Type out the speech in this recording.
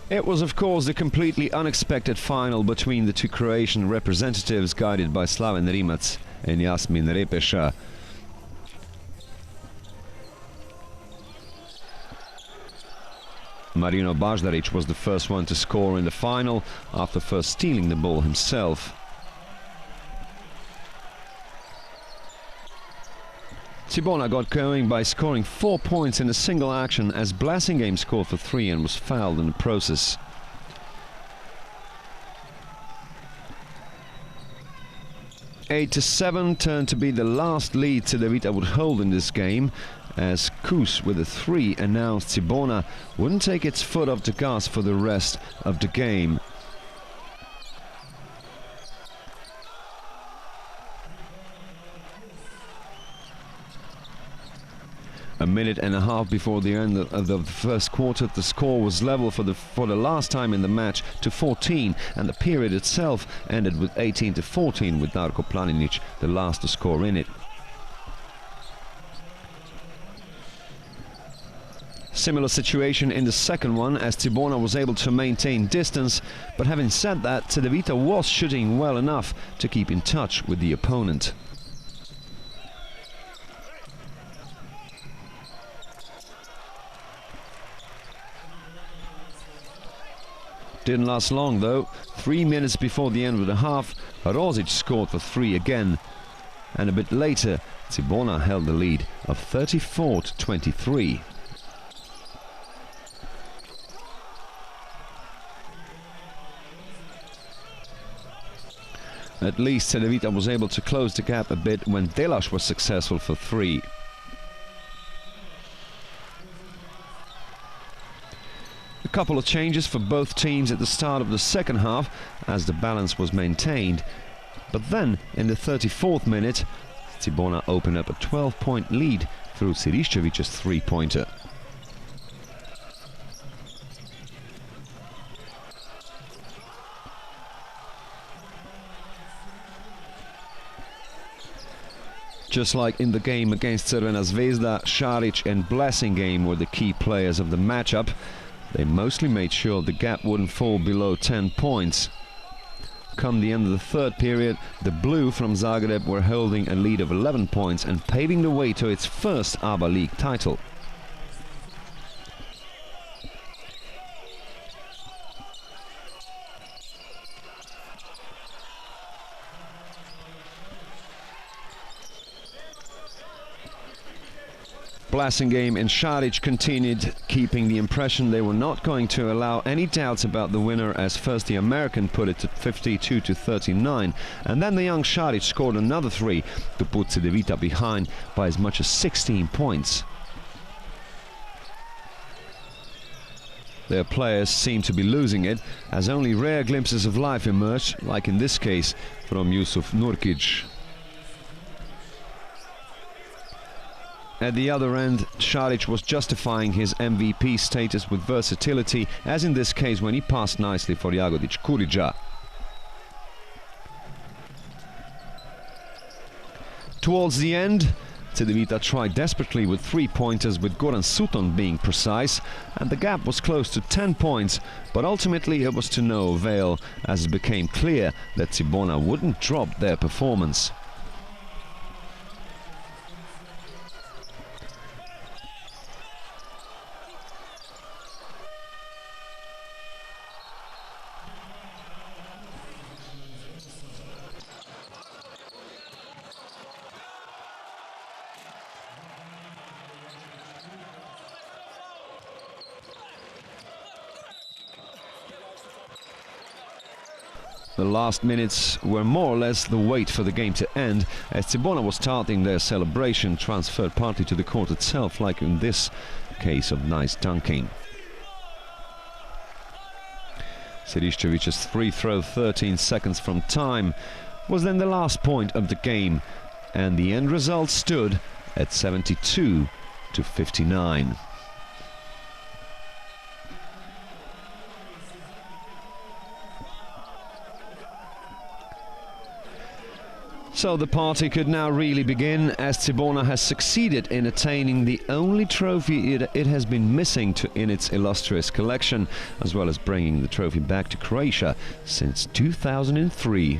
It was, of course, the completely unexpected final between the two Croatian representatives guided by Slaven Rimac and Jasmin Repeša. Marino Baždarić was the first one to score in the final after first stealing the ball himself. Cibona got going by scoring 4 points in a single action as Blasingame scored for 3 and was fouled in the process. Eight to 7 turned to be the last lead Cedevita would hold in this game, as Kus with a 3 announced Cibona wouldn't take its foot off the gas for the rest of the game. A minute and a half before the end of the first quarter, the score was level for the last time in the match to 14, and the period itself ended with 18 to 14, with Darko Planinic the last to score in it. Similar situation in the second one, as Cibona was able to maintain distance, but having said that, Cedevita was shooting well enough to keep in touch with the opponent. Didn't last long though. 3 minutes before the end of the half, Rosic scored for 3 again. And a bit later, Cibona held the lead of 34 to 23. At least Cedevita was able to close the gap a bit when Delas was successful for 3. A couple of changes for both teams at the start of the second half as the balance was maintained. But then, in the 34th minute, Cibona opened up a 12-point lead through Siriščević's 3-pointer. Just like in the game against Crvena Zvezda, Šarić and Blasingame were the key players of the matchup. They mostly made sure the gap wouldn't fall below 10 points. Come the end of the third period, the Blue from Zagreb were holding a lead of 11 points and paving the way to its first ABA League title. Blasingame and Šarić continued keeping the impression they were not going to allow any doubts about the winner, as first the American put it to 52 to 39, and then the young Šarić scored another 3 to put Cedevita behind by as much as 16 points. Their players seemed to be losing it, as only rare glimpses of life emerged, like in this case from Yusuf Nurkic. At the other end, Šarić was justifying his MVP status with versatility, as in this case when he passed nicely for Jagodić Kuriđa. Towards the end, Cedevita tried desperately with 3-pointers, with Goran Suton being precise, and the gap was close to 10 points, but ultimately it was to no avail, as it became clear that Cibona wouldn't drop their performance. The last minutes were more or less the wait for the game to end, as Cibona was starting their celebration, transferred partly to the court itself, like in this case of nice dunking. Siriščević's free throw 13 seconds from time was then the last point of the game, and the end result stood at 72 to 59. So the party could now really begin, as Cibona has succeeded in attaining the only trophy it has been missing in its illustrious collection, as well as bringing the trophy back to Croatia since 2003.